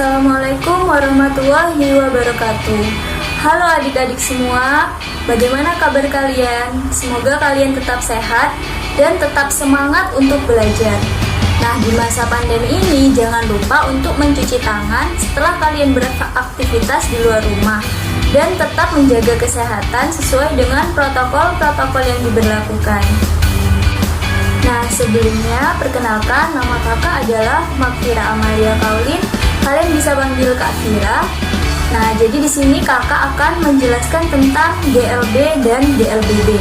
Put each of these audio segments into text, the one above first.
Assalamualaikum warahmatullahi wabarakatuh. Halo adik-adik semua, bagaimana kabar kalian? Semoga kalian tetap sehat dan tetap semangat untuk belajar. Nah, di masa pandemi ini jangan lupa untuk mencuci tangan setelah kalian beraktivitas di luar rumah dan tetap menjaga kesehatan sesuai dengan protokol-protokol yang diberlakukan. Nah, sebelumnya perkenalkan, nama kakak adalah Magfira Amalia Kaulin. Kalian bisa panggil Kak Fira. Nah, jadi di sini kakak akan menjelaskan tentang GLB dan DLBB.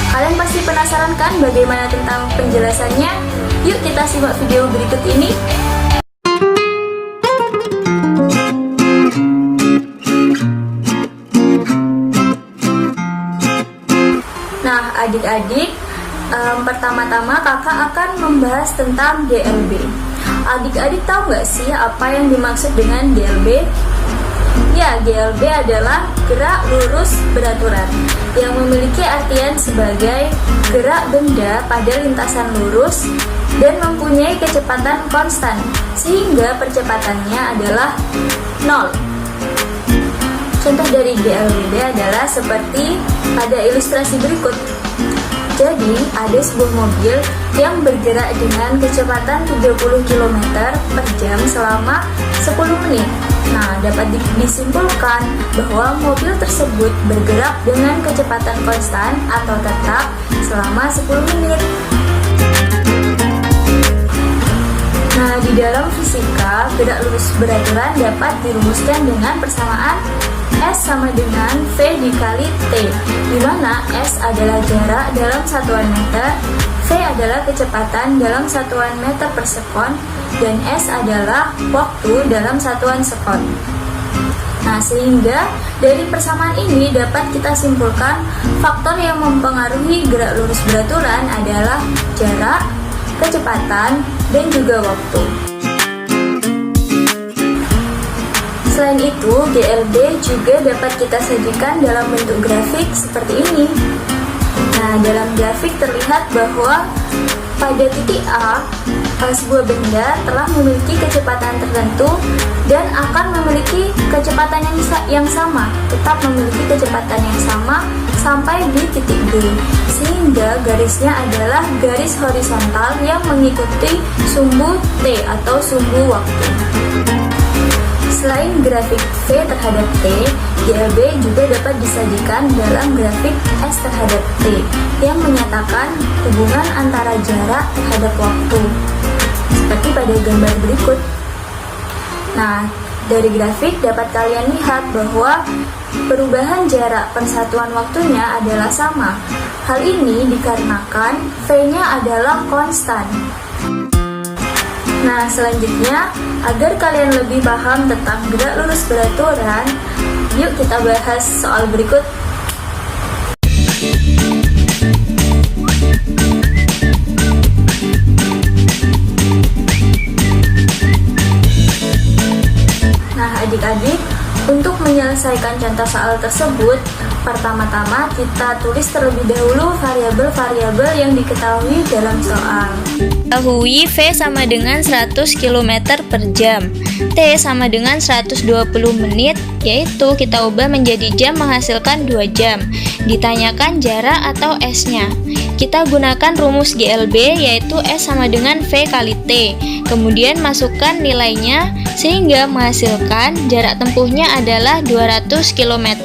Kalian pasti penasaran kan bagaimana tentang penjelasannya? Yuk kita simak video berikut ini. Nah, adik-adik, pertama-tama kakak akan membahas tentang GLB. Adik-adik tahu nggak sih apa yang dimaksud dengan GLB? Ya, GLB adalah gerak lurus beraturan yang memiliki artian sebagai gerak benda pada lintasan lurus dan mempunyai kecepatan konstan sehingga percepatannya adalah 0. Contoh dari GLBB adalah seperti pada ilustrasi berikut. Jadi, ada sebuah mobil yang bergerak dengan kecepatan 30 km per jam selama 10 menit. Nah, dapat disimpulkan bahwa mobil tersebut bergerak dengan kecepatan konstan atau tetap selama 10 menit. Nah, di dalam fisika, gerak lurus beraturan dapat dirumuskan dengan persamaan S sama dengan V dikali T, di mana S adalah jarak dalam satuan meter, V adalah kecepatan dalam satuan meter per sekon, dan S adalah waktu dalam satuan sekon. Nah, sehingga dari persamaan ini dapat kita simpulkan faktor yang mempengaruhi gerak lurus beraturan adalah jarak, kecepatan, dan juga waktu. Selain itu, GLB juga dapat kita sajikan dalam bentuk grafik seperti ini. Nah, dalam grafik terlihat bahwa pada titik A, sebuah benda telah memiliki kecepatan tertentu dan akan memiliki kecepatan yang sama, tetap memiliki kecepatan yang sama sampai di titik B, sehingga garisnya adalah garis horizontal yang mengikuti sumbu T atau sumbu waktu. Selain grafik V terhadap T, GLB juga dapat disajikan dalam grafik S terhadap T yang menyatakan hubungan antara jarak terhadap waktu, seperti pada gambar berikut. Nah, dari grafik dapat kalian lihat bahwa perubahan jarak persatuan waktunya adalah sama. Hal ini dikarenakan V-nya adalah konstan. Nah, selanjutnya, agar kalian lebih paham tentang gerak lurus beraturan, yuk kita bahas soal berikut. Nah, adik-adik, untuk menyelesaikan contoh soal tersebut, pertama-tama kita tulis terlebih dahulu variabel-variabel yang diketahui dalam soal. Ketahui V sama dengan 100 km per jam, T sama dengan 120 menit, yaitu kita ubah menjadi jam menghasilkan 2 jam. Ditanyakan jarak atau S-nya. Kita gunakan rumus GLB yaitu S sama dengan V kali T. Kemudian masukkan nilainya sehingga menghasilkan jarak tempuhnya adalah 200 km.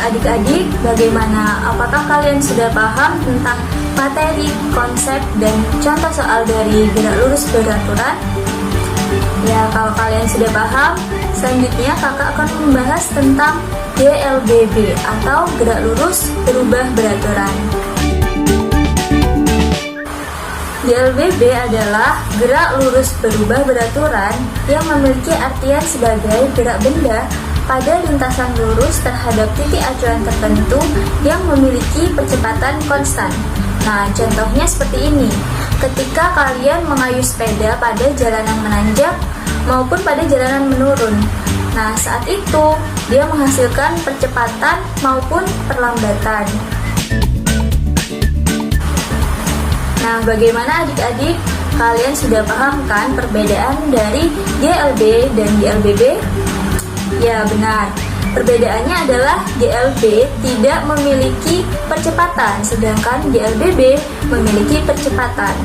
Adik-adik, bagaimana? Apakah kalian sudah paham tentang materi, konsep, dan contoh soal dari gerak lurus beraturan? Ya, kalau kalian sudah paham, selanjutnya kakak akan membahas tentang GLBB atau gerak lurus berubah beraturan. GLBB adalah gerak lurus berubah beraturan yang memiliki artian sebagai gerak benda pada lintasan lurus terhadap titik acuan tertentu yang memiliki percepatan konstan. Nah, contohnya seperti ini. Ketika kalian mengayuh sepeda pada jalanan menanjak maupun pada jalanan menurun. Nah, saat itu dia menghasilkan percepatan maupun perlambatan. Nah, bagaimana adik-adik? kalian sudah paham kan perbedaan dari GLB dan GLBB? Ya benar, perbedaannya adalah GLB tidak memiliki percepatan, sedangkan GLBB memiliki percepatan.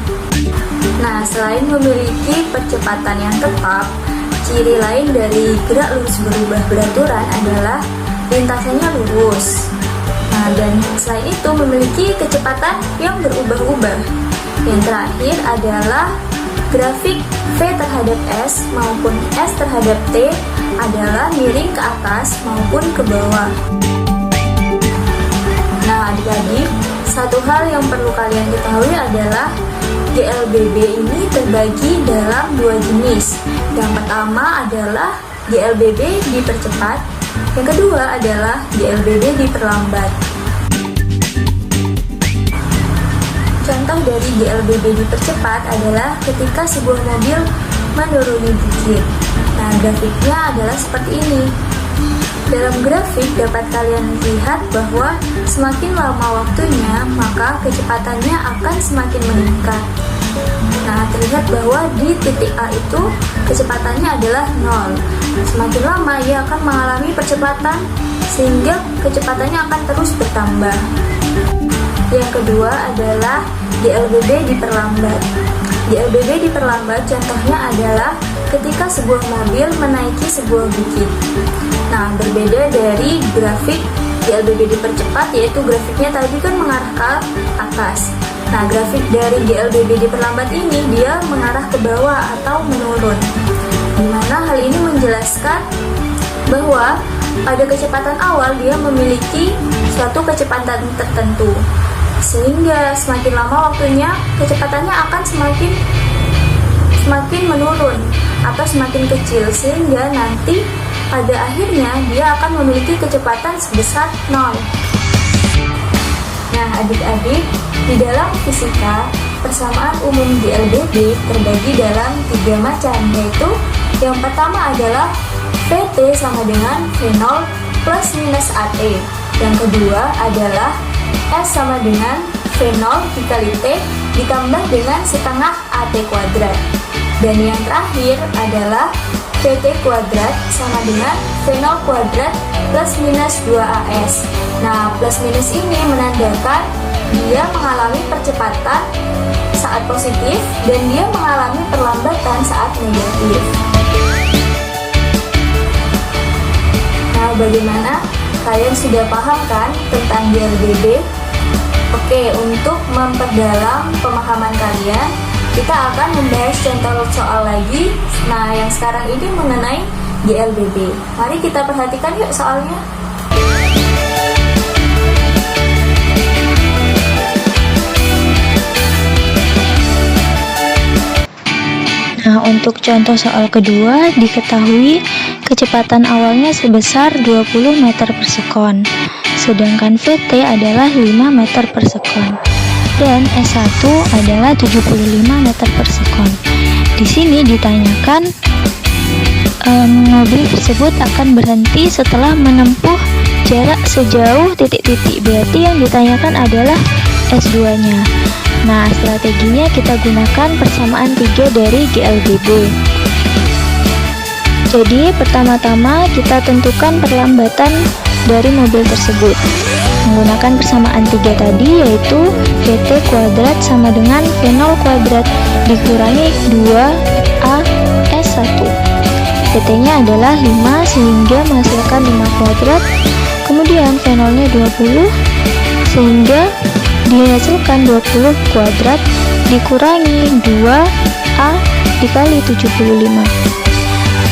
Nah, selain memiliki percepatan yang tetap, ciri lain dari gerak lurus berubah beraturan adalah lintasannya lurus. Nah, dan selain itu memiliki kecepatan yang berubah-ubah. Yang terakhir adalah grafik V terhadap S maupun S terhadap T adalah miring ke atas maupun ke bawah. Nah, adik-adik, satu hal yang perlu kalian ketahui adalah GLBB ini terbagi dalam dua jenis. Yang pertama adalah GLBB dipercepat, yang kedua adalah GLBB diperlambat. Contoh dari GLBB dipercepat adalah ketika sebuah mobil menuruni bukit. Nah, grafiknya adalah seperti ini. Dalam grafik dapat kalian lihat bahwa semakin lama waktunya, maka kecepatannya akan semakin meningkat. Nah, terlihat bahwa di titik A itu kecepatannya adalah 0. Semakin lama ia akan mengalami percepatan sehingga kecepatannya akan terus bertambah. Yang kedua adalah GLBB diperlambat. GLBB diperlambat contohnya adalah ketika sebuah mobil menaiki sebuah bukit. Nah, berbeda dari grafik GLBB dipercepat, yaitu grafiknya tadi kan mengarah ke atas. Nah, grafik dari GLBB diperlambat ini dia mengarah ke bawah atau menurun. Dimana hal ini menjelaskan bahwa pada kecepatan awal dia memiliki suatu kecepatan tertentu, sehingga semakin lama waktunya kecepatannya akan semakin menurun atau semakin kecil, sehingga nanti pada akhirnya dia akan memiliki kecepatan sebesar 0. Nah, adik-adik, di dalam fisika persamaan umum GLBB terbagi dalam 3 macam, yaitu yang pertama adalah VT sama dengan V0 plus minus AT. Yang kedua adalah S sama dengan V0 dikali T ditambah dengan setengah AT kuadrat. Dan yang terakhir adalah VT kuadrat sama dengan V0 kuadrat plus minus 2AS. Nah, plus minus ini menandakan dia mengalami percepatan saat positif dan dia mengalami perlambatan saat negatif. Nah, bagaimana? Kalian sudah paham kan tentang GLBB? Oke, untuk memperdalam pemahaman kalian, kita akan membahas contoh soal lagi. Nah, yang sekarang ini mengenai GLBB. Mari kita perhatikan yuk soalnya. Nah, untuk contoh soal kedua, diketahui kecepatan awalnya sebesar 20 meter per sekon, sedangkan VT adalah 5 meter per sekon, dan S1 adalah 75 meter per sekon. Di sini ditanyakan mobil tersebut akan berhenti setelah menempuh jarak sejauh titik-titik, berarti yang ditanyakan adalah S2-nya. Nah, strateginya kita gunakan persamaan 3 dari GLBB. Jadi, pertama-tama kita tentukan perlambatan dari mobil tersebut menggunakan persamaan 3 tadi, yaitu VT kuadrat sama dengan V0 kuadrat dikurangi 2AS1. VT-nya adalah 5 sehingga menghasilkan 5 kuadrat, kemudian V0-nya 20 sehingga dihasilkan 20 kuadrat dikurangi 2A dikali 75.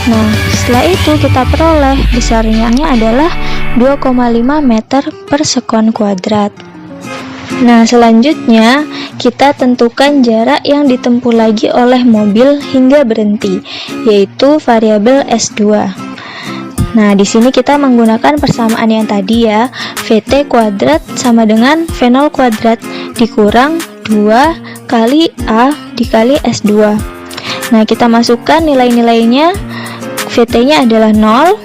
Nah, setelah itu kita peroleh besarnya adalah 2,5 meter per sekon kuadrat. Nah, selanjutnya kita tentukan jarak yang ditempuh lagi oleh mobil hingga berhenti, yaitu variabel S2. Nah, di sini kita menggunakan persamaan yang tadi ya, VT kuadrat sama dengan V0 kuadrat dikurang 2 kali A dikali S2. Nah, kita masukkan nilai-nilainya. VT-nya adalah 0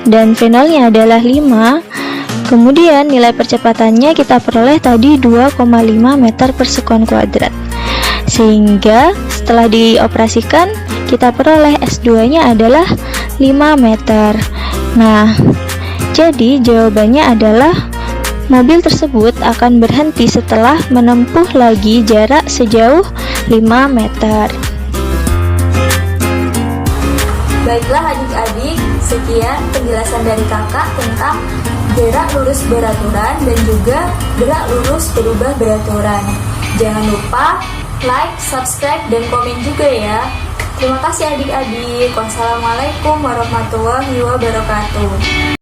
dan V0-nya adalah 5. Kemudian nilai percepatannya kita peroleh tadi 2,5 meter per sekon kuadrat. Sehingga setelah dioperasikan, kita peroleh S2-nya adalah 5 meter. Nah, jadi jawabannya adalah mobil tersebut akan berhenti setelah menempuh lagi jarak sejauh 5 meter. Baiklah adik-adik, sekian penjelasan dari kakak tentang gerak lurus beraturan dan juga gerak lurus berubah beraturan. Jangan lupa like, subscribe, dan komen juga ya. Terima kasih adik-adik. Wassalamualaikum warahmatullahi wabarakatuh.